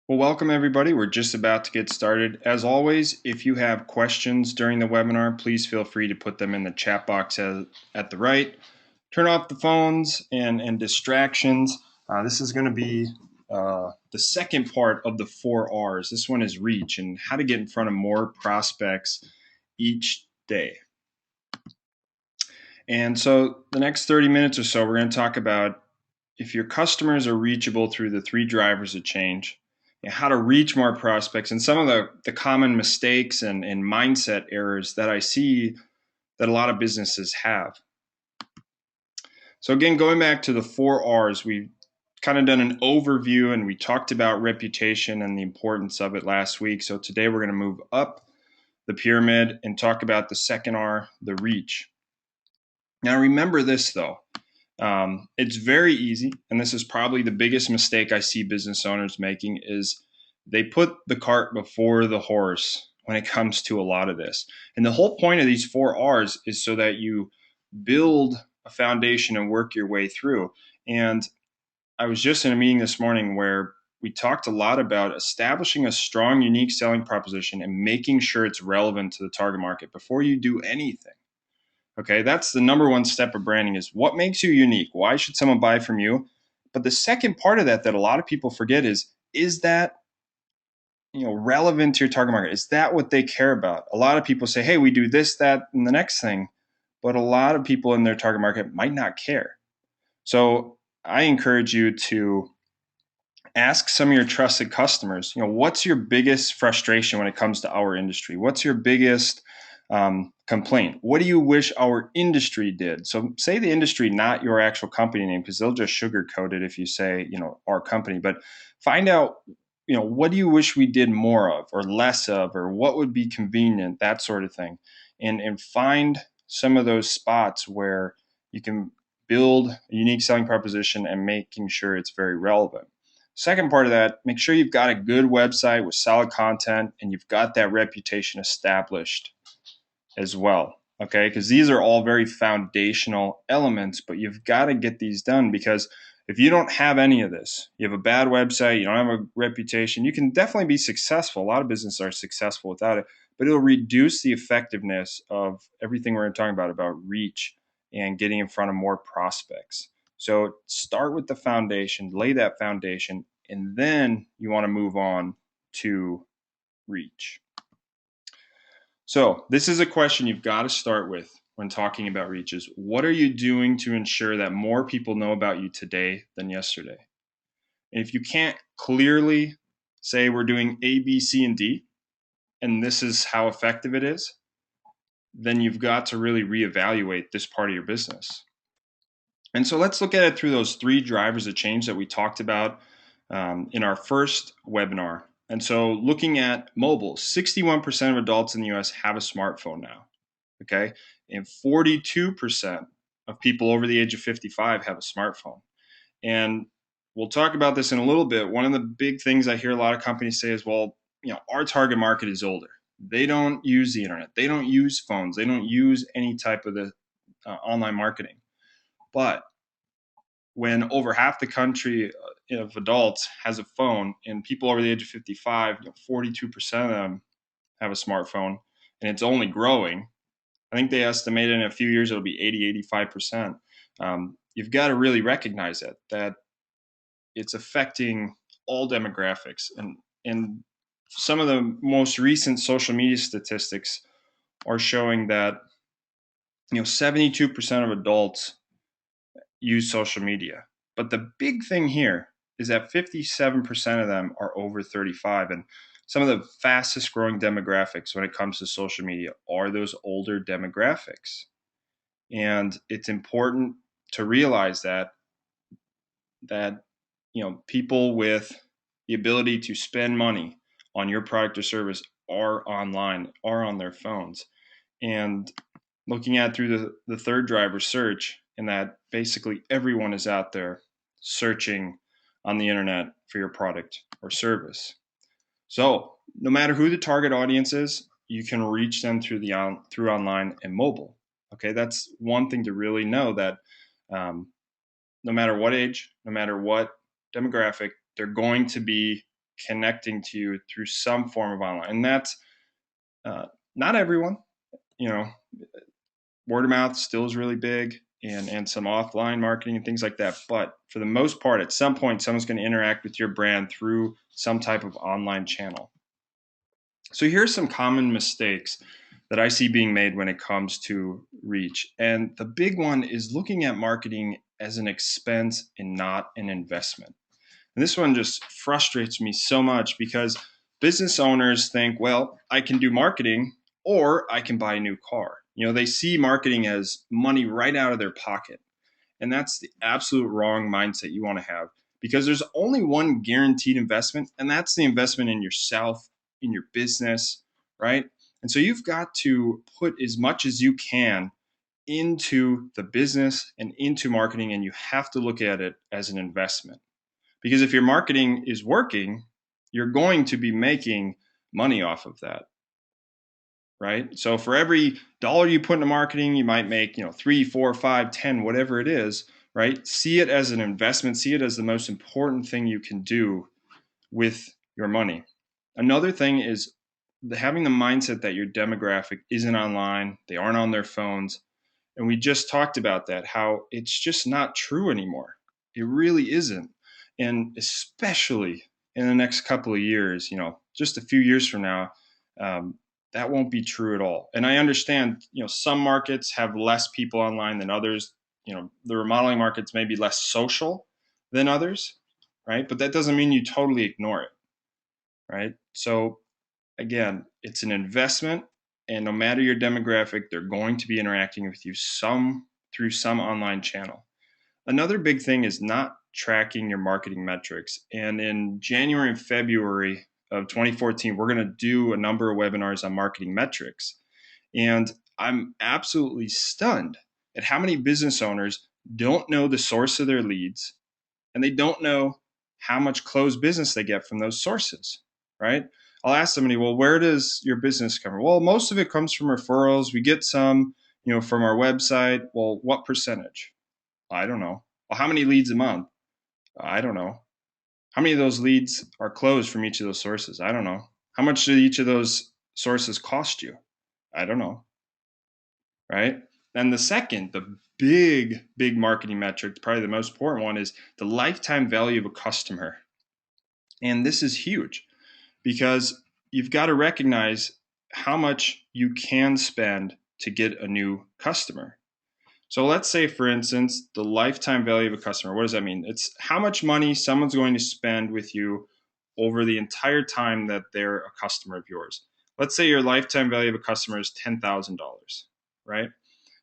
Well, welcome everybody. We're just about to get started. As always, if you have questions during the webinar, please feel free to put them in the chat box at the right. Turn off the phones and distractions. This is going to be the second part of the 4 R's. This one is reach and how to get in front of more prospects each day. And so the next 30 minutes or so, we're going to talk about if your customers are reachable through the 3 drivers of change, how to reach more prospects, and some of the common mistakes and mindset errors that I see that a lot of businesses have. So again, going back to the 4 R's, we've kind of done an overview and we talked about reputation and the importance of it last week. So today we're going to move up the pyramid and talk about the second R, the reach. Now remember this though. It's very easy, and this is probably the biggest mistake I see business owners making is they put the cart before the horse when it comes to a lot of this. And the whole point of these 4 R's is so that you build a foundation and work your way through. And I was just in a meeting this morning where we talked a lot about establishing a strong, unique selling proposition and making sure it's relevant to the target market before you do anything. Okay, that's the number one step of branding is what makes you unique? Why should someone buy from you? But the second part of that a lot of people forget is that relevant to your target market? Is that what they care about? A lot of people say, hey, we do this, that, and the next thing, but a lot of people in their target market might not care. So I encourage you to ask some of your trusted customers, what's your biggest frustration when it comes to our industry? What's your biggest complaint? What do you wish our industry did? So say the industry, not your actual company name, because they'll just sugarcoat it if you say, our company, but find out, what do you wish we did more of or less of, or what would be convenient, that sort of thing. And find some of those spots where you can build a unique selling proposition and making sure it's very relevant. Second part of that, make sure you've got a good website with solid content and you've got that reputation established as well. Okay, because these are all very foundational elements, but you've got to get these done because if you don't have any of this, you have a bad website, you don't have a reputation, you can definitely be successful. A lot of businesses are successful without it, but it'll reduce the effectiveness of everything we're talking about reach and getting in front of more prospects. So start with the foundation, lay that foundation, and then you want to move on to reach. So this is a question you've got to start with when talking about reach is what are you doing to ensure that more people know about you today than yesterday? And if you can't clearly say we're doing A, B, C, and D, and this is how effective it is, then you've got to really reevaluate this part of your business. And so let's look at it through those 3 drivers of change that we talked about in our first webinar. And so looking at mobile, 61% of adults in the US have a smartphone now, okay? And 42% of people over the age of 55 have a smartphone. And we'll talk about this in a little bit. One of the big things I hear a lot of companies say is, well, our target market is older. They don't use the internet. They don't use phones. They don't use any type of the online marketing. But when over half the country of adults has a phone and people over the age of 55, 42% of them have a smartphone and it's only growing. I think they estimated in a few years it'll be 80, 85%. You've got to really recognize that it's affecting all demographics. And some of the most recent social media statistics are showing that 72% of adults use social media. But the big thing here is that 57% of them are over 35. And some of the fastest growing demographics when it comes to social media are those older demographics. And it's important to realize that people with the ability to spend money on your product or service are online, are on their phones. And looking at through the third driver search, and that basically everyone is out there searching on the internet for your product or service. So no matter who the target audience is, you can reach them through online and mobile. Okay, that's one thing to really know that no matter what age, no matter what demographic, they're going to be connecting to you through some form of online. And that's not everyone. You know, word of mouth still is really big, and some offline marketing and things like that. But for the most part, at some point, someone's going to interact with your brand through some type of online channel. So here's some common mistakes that I see being made when it comes to reach. And the big one is looking at marketing as an expense and not an investment. And this one just frustrates me so much because business owners think, well, I can do marketing or I can buy a new car. They see marketing as money right out of their pocket. And that's the absolute wrong mindset you want to have, because there's only one guaranteed investment, and that's the investment in yourself, in your business, right? And so you've got to put as much as you can into the business and into marketing, and you have to look at it as an investment. Because if your marketing is working, you're going to be making money off of that, right? So for every dollar you put into marketing, you might make, 3, 4, 5, 10, whatever it is, right? See it as an investment, see it as the most important thing you can do with your money. Another thing is having the mindset that your demographic isn't online, they aren't on their phones. And we just talked about that, how it's just not true anymore. It really isn't. And especially in the next couple of years, just a few years from now, that won't be true at all. And I understand, some markets have less people online than others. The remodeling markets may be less social than others, right? But that doesn't mean you totally ignore it, right? So again, it's an investment, and no matter your demographic, they're going to be interacting with you through some online channel. Another big thing is not tracking your marketing metrics. And in January and February of 2014, we're going to do a number of webinars on marketing metrics. And I'm absolutely stunned at how many business owners don't know the source of their leads, and they don't know how much closed business they get from those sources, right? I'll ask somebody, well, where does your business come from? Well, most of it comes from referrals. We get some, from our website. Well, what percentage? I don't know. Well, how many leads a month? I don't know. How many of those leads are closed from each of those sources? I don't know. How much did each of those sources cost you? I don't know. Right? And the big marketing metric, probably the most important one, is the lifetime value of a customer. And this is huge because you've got to recognize how much you can spend to get a new customer. So let's say, for instance, the lifetime value of a customer. What does that mean? It's how much money someone's going to spend with you over the entire time that they're a customer of yours. Let's say your lifetime value of a customer is $10,000, right?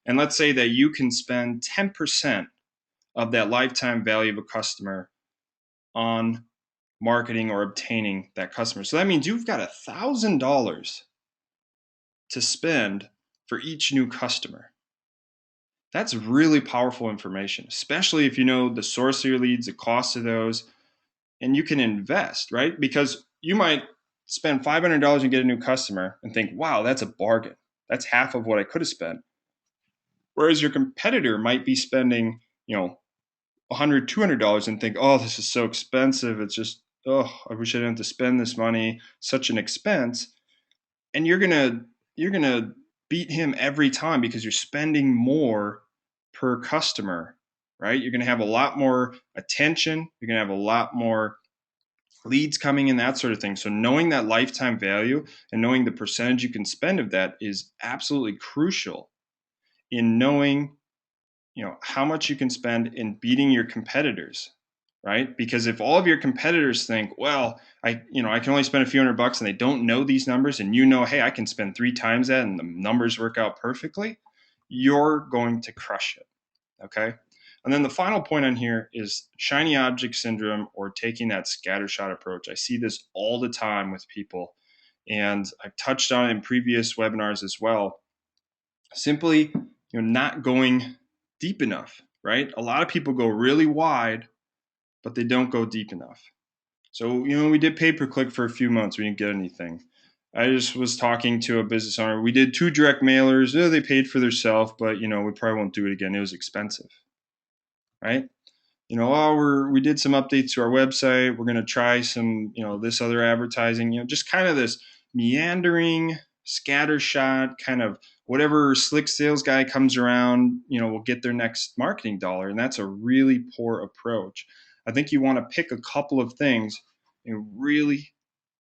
And let's say that you can spend 10% of that lifetime value of a customer on marketing or obtaining that customer. So that means you've got $1,000 to spend for each new customer. That's really powerful information, especially if you know the source of your leads, the cost of those, and you can invest, right? Because you might spend $500 and get a new customer and think, wow, that's a bargain. That's half of what I could have spent. Whereas your competitor might be spending, $100, $200 and think, oh, this is so expensive. It's just, oh, I wish I didn't have to spend this money. Such an expense. And you're gonna beat him every time because you're spending more per customer, right? You're gonna have a lot more attention. You're gonna have a lot more leads coming in, that sort of thing. So knowing that lifetime value and knowing the percentage you can spend of that is absolutely crucial in knowing, how much you can spend in beating your competitors, right? Because if all of your competitors think, well, I can only spend a few $100 and they don't know these numbers, and hey, I can spend 3 times that and the numbers work out perfectly, you're going to crush it. Okay. And then the final point on here is shiny object syndrome, or taking that scattershot approach. I see this all the time with people, and I've touched on it in previous webinars as well. Simply, not going deep enough, right? A lot of people go really wide, but they don't go deep enough. So, we did pay-per-click for a few months. We didn't get anything. I just was talking to a business owner. We did 2 direct mailers. They paid for themselves, but, we probably won't do it again. It was expensive, right? we did some updates to our website. We're going to try some, this other advertising, just kind of this meandering, scattershot kind of whatever slick sales guy comes around, will get their next marketing dollar. And that's a really poor approach. I think you want to pick a couple of things and really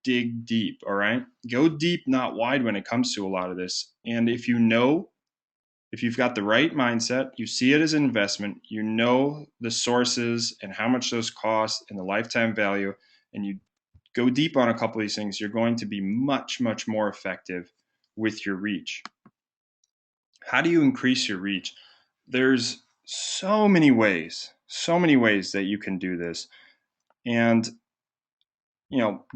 dig deep. All right. Go deep, not wide when it comes to a lot of this. And if you've got the right mindset, you see it as an investment, you know the sources and how much those cost and the lifetime value, and you go deep on a couple of these things, you're going to be much, much more effective with your reach. How do you increase your reach? There's so many ways that you can do this. And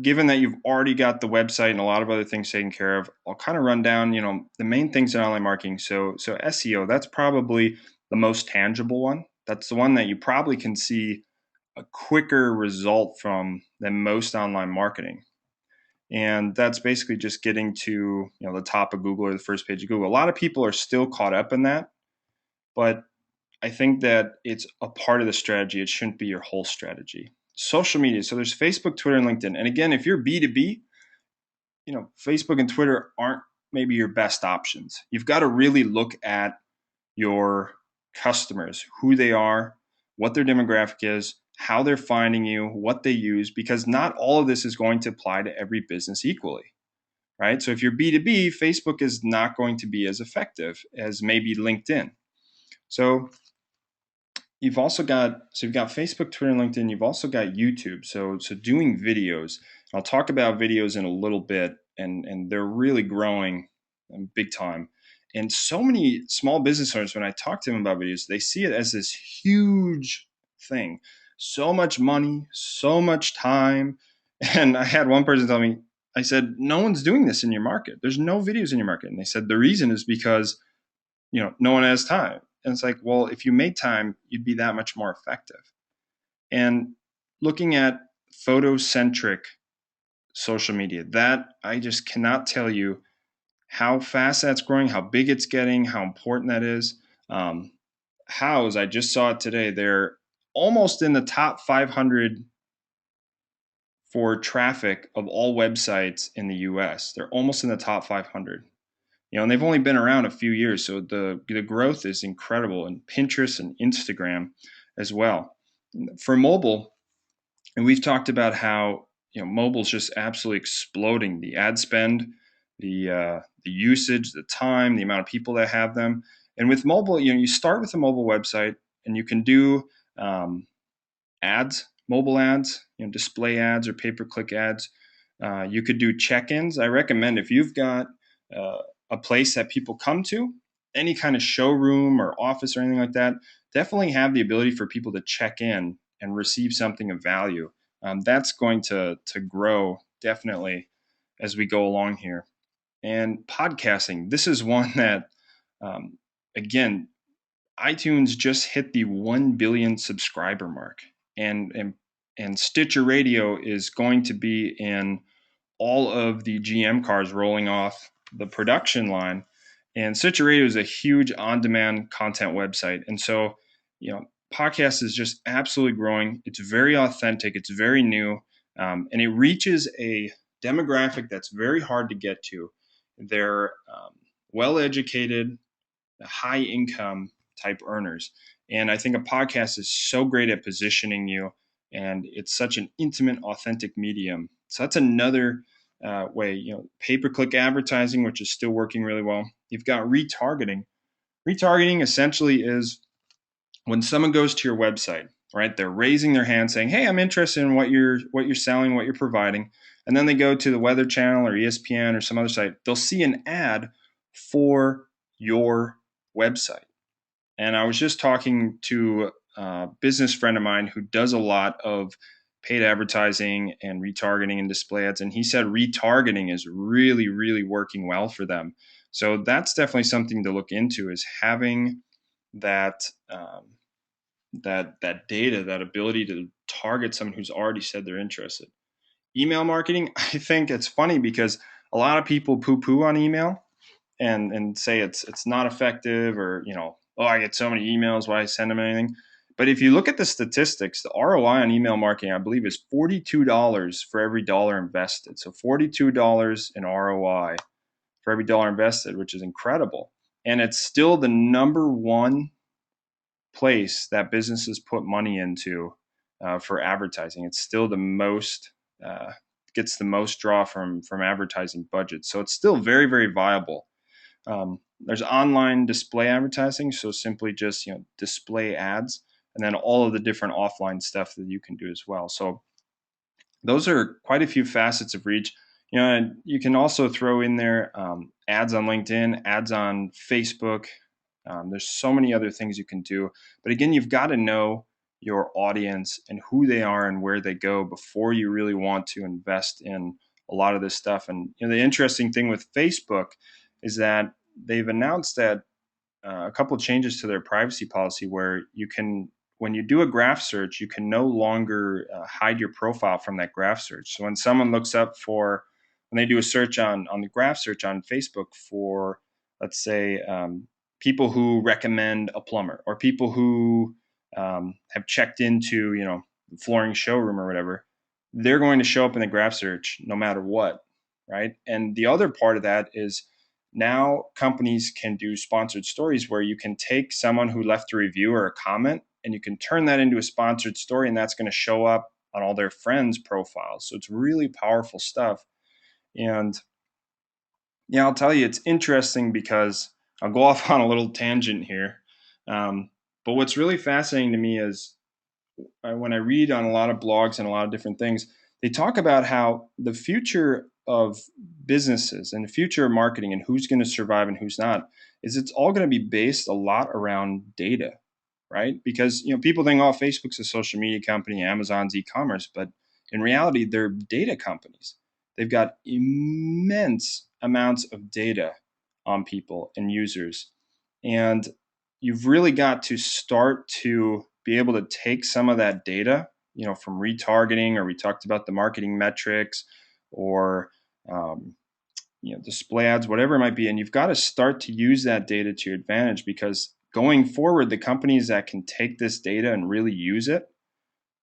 given that you've already got the website and a lot of other things taken care of, I'll kind of run down, the main things in online marketing. So SEO, that's probably the most tangible one. That's the one that you probably can see a quicker result from than most online marketing. And that's basically just getting to, the top of Google or the first page of Google. A lot of people are still caught up in that, but I think that it's a part of the strategy. It shouldn't be your whole strategy. Social media. So there's Facebook, Twitter, and LinkedIn. And again, if you're B2B, Facebook and Twitter aren't maybe your best options. You've got to really look at your customers, who they are, what their demographic is, how they're finding you, what they use, because not all of this is going to apply to every business equally, right? So if you're B2B, Facebook is not going to be as effective as maybe LinkedIn. So you've got Facebook, Twitter, and LinkedIn. You've also got YouTube. So doing videos. I'll talk about videos in a little bit, and they're really growing big time. And so many small business owners, when I talk to them about videos, they see it as this huge thing. So much money, so much time. And I had one person tell me, I said, no one's doing this in your market. There's no videos in your market. And they said the reason is because, no one has time. And it's like, well, if you made time, you'd be that much more effective. And looking at photocentric social media, that I just cannot tell you how fast that's growing, how big it's getting, how important that is. Houzz, I just saw it today. They're almost in the top 500 for traffic of all websites in the US. They're almost in the top 500. And they've only been around a few years, so the growth is incredible. And Pinterest and Instagram as well. For mobile, and we've talked about how mobile's just absolutely exploding. The ad spend, the usage, the time, the amount of people that have them. And with mobile, you start with a mobile website, and you can do ads, mobile ads, display ads or pay-per-click ads. You could do check-ins. I recommend if you've got a place that people come to, any kind of showroom or office or anything like that, definitely have the ability for people to check in and receive something of value. That's going to grow definitely as we go along here. And podcasting, this is one that, again, iTunes just hit the 1 billion subscriber mark, and Stitcher Radio is going to be in all of the GM cars rolling off the production line. And Stitcher Radio is a huge on-demand content website. And so, podcast is just absolutely growing. It's very authentic. It's very new. And it reaches a demographic that's very hard to get to. They're well-educated, high-income type earners. And I think a podcast is so great at positioning you, and it's such an intimate, authentic medium. So that's another way, pay-per-click advertising, which is still working really well. You've got retargeting. Retargeting essentially is when someone goes to your website, right? They're raising their hand saying, "Hey, I'm interested in what you're selling, what you're providing." And then they go to the Weather Channel or ESPN or some other site. They'll see an ad for your website. And I was just talking to a business friend of mine who does a lot of paid advertising and retargeting and display ads. And he said retargeting is really, really working well for them. So that's definitely something to look into, is having that that data, that ability to target someone who's already said they're interested. Email marketing, I think it's funny because a lot of people poo-poo on email and say it's not effective, or oh, I get so many emails, why I send them anything. But if you look at the statistics, the ROI on email marketing, I believe, is $42 for every dollar invested. So $42 in ROI for every dollar invested, which is incredible. And it's still the number one place that businesses put money into for advertising. It's still the most gets the most draw from advertising budgets. So it's still very, very viable. There's online display advertising, so simply just display ads, and then all of the different offline stuff that you can do as well. So those are quite a few facets of reach. And you can also throw in there ads on LinkedIn, ads on Facebook. There's so many other things you can do. But again, you've got to know your audience and who they are and where they go before you really want to invest in a lot of this stuff. And the interesting thing with Facebook is that they've announced that a couple of changes to their privacy policy where you can, when you do a graph search, you can no longer hide your profile from that graph search. So when someone looks up when they do a search on the graph search on Facebook for, let's say, people who recommend a plumber or people who have checked into, the flooring showroom or whatever, they're going to show up in the graph search no matter what, right? And the other part of that is now companies can do sponsored stories where you can take someone who left a review or a comment and you can turn that into a sponsored story, and that's going to show up on all their friends' profiles. So it's really powerful stuff. And I'll tell you, it's interesting because I'll go off on a little tangent here. But what's really fascinating to me is when I read on a lot of blogs and a lot of different things, they talk about how the future of businesses and the future of marketing and who's going to survive and who's not is it's all going to be based a lot around data, right? Because people think, oh, Facebook's a social media company, Amazon's e-commerce, but in reality, they're data companies. They've got immense amounts of data on people and users, and you've really got to start to be able to take some of that data, from retargeting, or we talked about the marketing metrics, or display ads, whatever it might be, and you've got to start to use that data to your advantage, because going forward, the companies that can take this data and really use it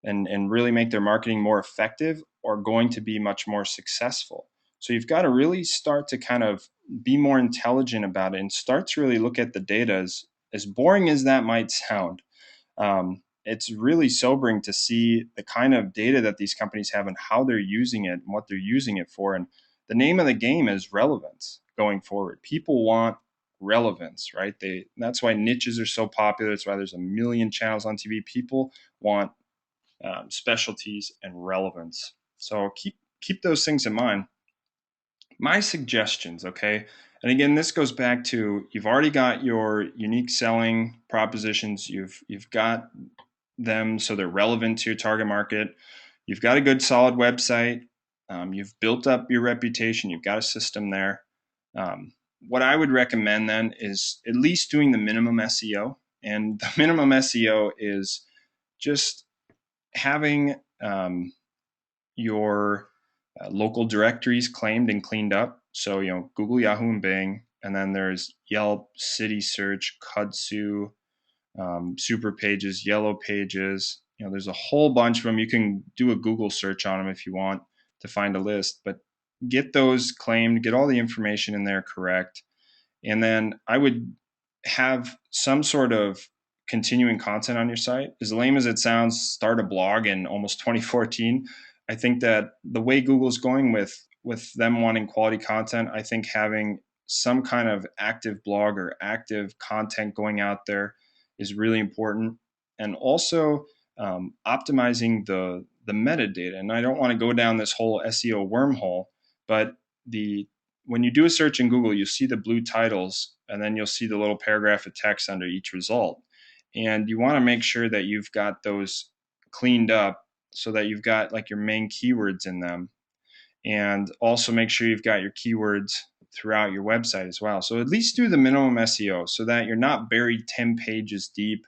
and really make their marketing more effective are going to be much more successful. So you've got to really start to kind of be more intelligent about it and start to really look at the data. As boring as that might sound, it's really sobering to see the kind of data that these companies have and how they're using it and what they're using it for. And the name of the game is relevance going forward. People want relevance, right? That's why niches are so popular. That's why there's a million channels on TV. People want specialties and relevance. So keep those things in mind. My suggestions, okay? And again, this goes back to, you've already got your unique selling propositions. You've got them so they're relevant to your target market. You've got a good solid website. You've built up your reputation. You've got a system there. What I would recommend then is at least doing the minimum SEO. And the minimum SEO is just having your local directories claimed and cleaned up. So, Google, Yahoo, and Bing. And then there's Yelp, City Search, Kudzu, Super Pages, Yellow Pages. There's a whole bunch of them. You can do a Google search on them if you want to find a list, but get those claimed, get all the information in there correct. And then I would have some sort of continuing content on your site. As lame as it sounds, start a blog in almost 2014. I think that the way Google's going with them wanting quality content, I think having some kind of active blog or active content going out there is really important. And also optimizing the metadata. And I don't want to go down this whole SEO wormhole, but when you do a search in Google, you'll see the blue titles, and then you'll see the little paragraph of text under each result. And you want to make sure that you've got those cleaned up so that you've got like your main keywords in them. And also make sure you've got your keywords throughout your website as well. So at least do the minimum SEO so that you're not buried 10 pages deep,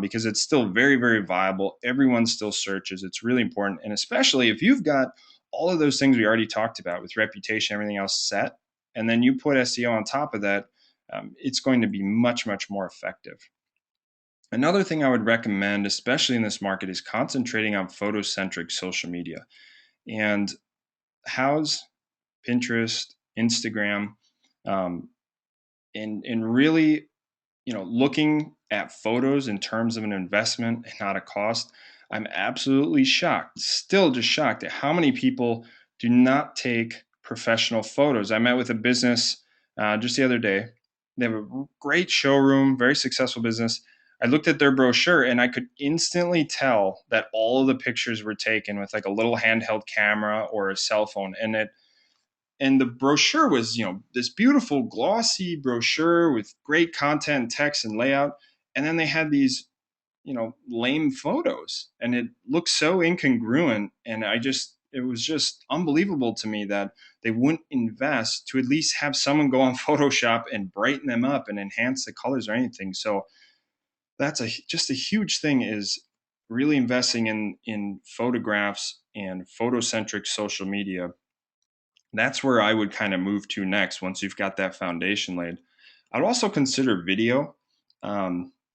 because it's still very, very viable. Everyone still searches. It's really important. And especially if you've got all of those things we already talked about with reputation, everything else set, and then you put SEO on top of that, it's going to be much, much more effective. Another thing I would recommend, especially in this market, is concentrating on photocentric social media. And how's Pinterest, Instagram, um, and really, looking at photos in terms of an investment and not a cost. I'm absolutely shocked, still just shocked at how many people do not take professional photos. I met with a business just the other day. They have a great showroom, very successful business. I looked at their brochure and I could instantly tell that all of the pictures were taken with like a little handheld camera or a cell phone. And the brochure was, this beautiful glossy brochure with great content, text, and layout. And then they had these, lame photos, and it looked so incongruent. And it was just unbelievable to me that they wouldn't invest to at least have someone go on Photoshop and brighten them up and enhance the colors or anything. So that's just a huge thing, is really investing in photographs and photocentric social media. That's where I would kind of move to next once you've got that foundation laid. I'd also consider video.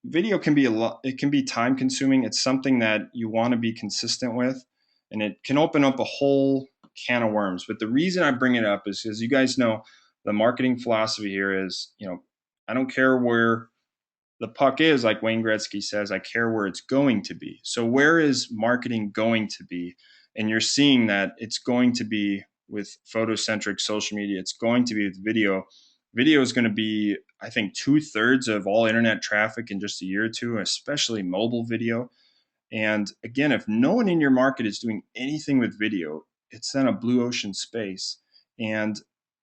Video can be a lot. It can be time consuming. It's something that you want to be consistent with, and it can open up a whole can of worms. But the reason I bring it up is because you guys know the marketing philosophy here is, I don't care where the puck is, like Wayne Gretzky says, I care where it's going to be. So where is marketing going to be? And you're seeing that it's going to be with photocentric social media. It's going to be with video. Video is going to be, I think, 2/3 of all internet traffic in just a year or two, especially mobile video. And again, if no one in your market is doing anything with video, it's then a blue ocean space. And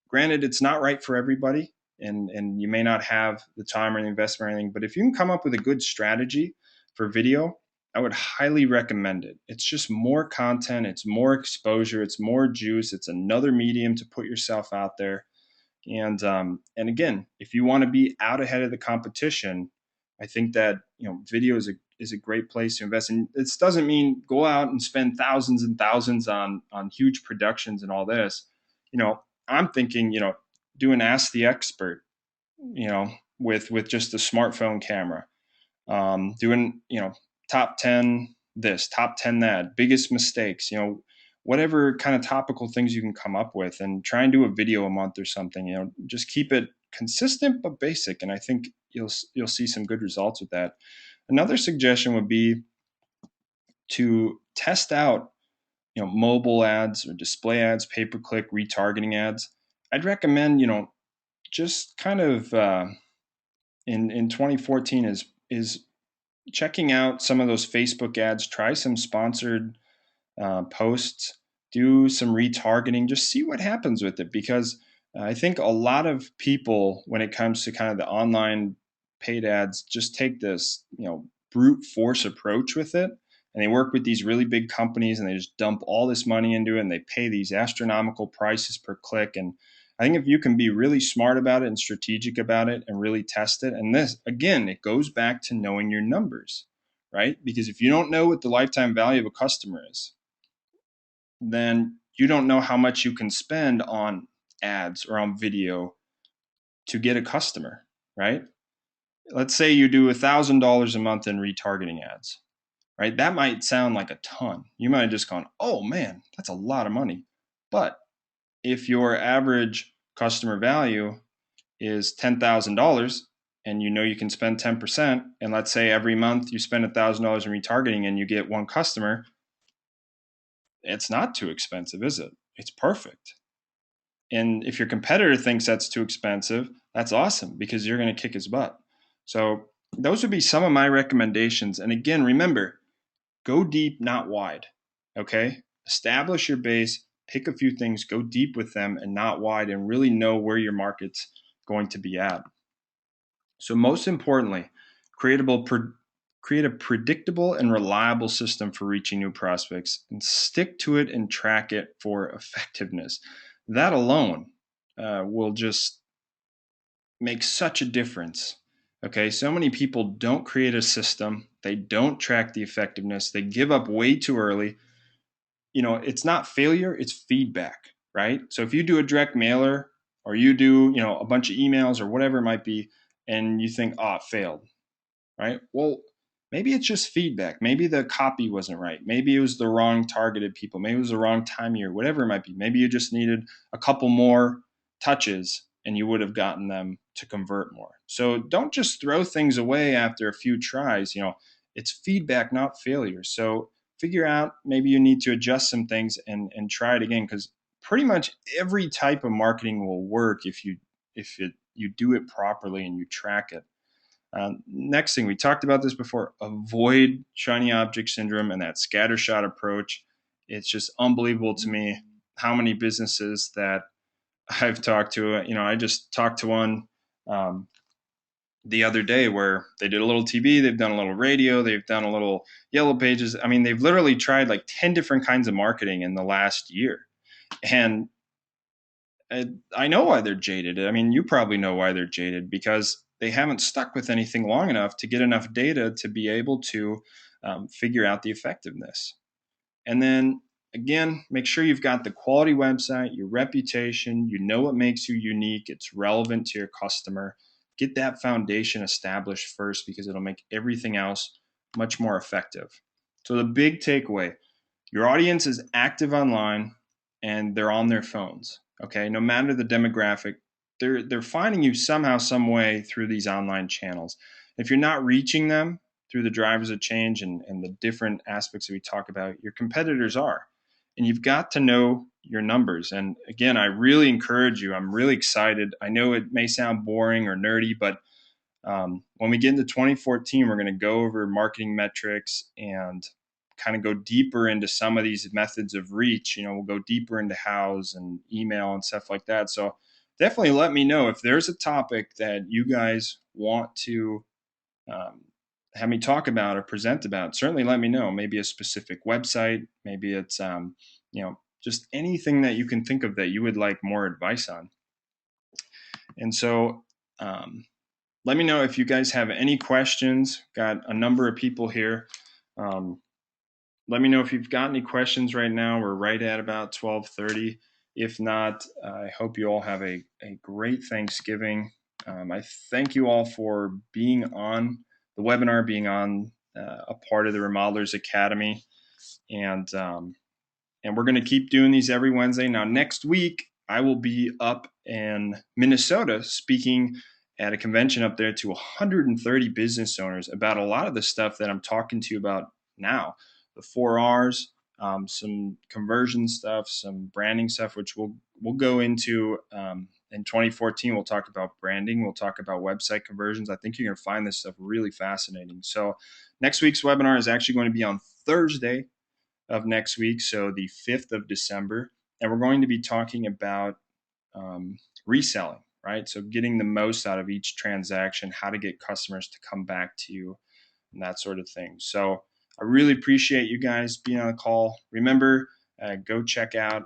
granted, it's not right for everybody, and you may not have the time or the investment or anything. But if you can come up with a good strategy for video, I would highly recommend it. It's just more content, it's more exposure, it's more juice, it's another medium to put yourself out there. And again, if you want to be out ahead of the competition, I think that video is a great place to invest. And this doesn't mean go out and spend thousands and thousands on huge productions and all this. I'm thinking, do an Ask the Expert, with just a smartphone camera, doing top 10 this, top 10 that, biggest mistakes, whatever kind of topical things you can come up with, and try and do a video a month or something. Just keep it consistent but basic, and I think you'll see some good results with that. Another suggestion would be to test out mobile ads or display ads, pay per click, retargeting ads. I'd recommend just kind of in 2014 is checking out some of those Facebook ads. Try some sponsored posts, do some retargeting, just see what happens with it. Because I think a lot of people, when it comes to kind of the online paid ads, just take this, brute force approach with it. And they work with these really big companies and they just dump all this money into it and they pay these astronomical prices per click. And I think if you can be really smart about it and strategic about it and really test it, and this, again, it goes back to knowing your numbers, right? Because if you don't know what the lifetime value of a customer is, then you don't know how much you can spend on ads or on video to get a customer, right? Let's say you do $1,000 a month in retargeting ads, right? That might sound like a ton. You might have just gone, oh man, that's a lot of money. But if your average customer value is $10,000 and you can spend 10%, and let's say every month you spend $1,000 in retargeting and you get one customer, it's not too expensive, is it? It's perfect. And if your competitor thinks that's too expensive, that's awesome because you're going to kick his butt. So those would be some of my recommendations. And again, remember, go deep, not wide. Okay? Establish your base, pick a few things, go deep with them and not wide, and really know where your market's going to be at. So most importantly, create a predictable and reliable system for reaching new prospects, and stick to it and track it for effectiveness. That alone will just make such a difference. Okay, so many people don't create a system, they don't track the effectiveness, they give up way too early. It's not failure, it's feedback, right? So if you do a direct mailer or you do, a bunch of emails or whatever it might be, and you think, oh, it failed, right? Well, maybe it's just feedback. Maybe the copy wasn't right. Maybe it was the wrong targeted people. Maybe it was the wrong time of year, whatever it might be. Maybe you just needed a couple more touches and you would have gotten them to convert more. So don't just throw things away after a few tries. It's feedback, not failure. So figure out, maybe you need to adjust some things and try it again, because pretty much every type of marketing will work if you do it properly and you track it. Next thing, we talked about this before, avoid shiny object syndrome and that scattershot approach. It's just unbelievable to me how many businesses that I've talked to. I just talked to one um, the other day where they did a little TV, they've done a little radio, they've done a little yellow pages. I mean, they've literally tried like 10 different kinds of marketing in the last year. And I know why they're jaded. I mean, you probably know why they're jaded, because they haven't stuck with anything long enough to get enough data to be able to figure out the effectiveness. And then again, make sure you've got the quality website, your reputation, you know what makes you unique, it's relevant to your customer. Get that foundation established first, because it'll make everything else much more effective. So the big takeaway, your audience is active online and they're on their phones. Okay, no matter the demographic, they're finding you somehow, some way through these online channels. If you're not reaching them through the drivers of change and the different aspects that we talk about, your competitors are. And you've got to know your numbers. And again, I really encourage you. I'm really excited. I know it may sound boring or nerdy, but when we get into 2014, we're going to go over marketing metrics and kind of go deeper into some of these methods of reach. We'll go deeper into hows and email and stuff like that. So definitely let me know if there's a topic that you guys want to um, have me talk about or present about. Certainly let me know. Maybe a specific website, maybe it's just anything that you can think of that you would like more advice on. And so let me know if you guys have any questions. Got a number of people here. Um, Let me know if you've got any questions right now. We're right at about 12:30. If not, I hope you all have a great Thanksgiving. I thank you all for being on the webinar, being on a part of the Remodelers Academy, and we're going to keep doing these every Wednesday. Now, next week, I will be up in Minnesota speaking at a convention up there to 130 business owners about a lot of the stuff that I'm talking to you about now. The 4Rs, some conversion stuff, some branding stuff, which we'll go into in 2014. We'll talk about branding. We'll talk about website conversions. I think you're going to find this stuff really fascinating. So next week's webinar is actually going to be on Thursday of next week, so the 5th of December. And we're going to be talking about reselling, right? So getting the most out of each transaction, how to get customers to come back to you, and that sort of thing. So I really appreciate you guys being on the call. Remember, go check out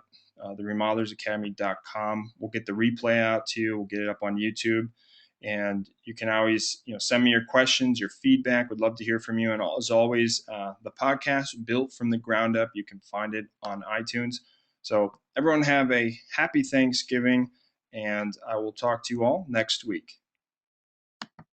the remodelersacademy.com. We'll get the replay out to you. We'll get it up on YouTube. And you can always, send me your questions, your feedback. Would love to hear from you. And as always, the podcast built from the ground up. You can find it on iTunes. So everyone have a happy Thanksgiving, and I will talk to you all next week.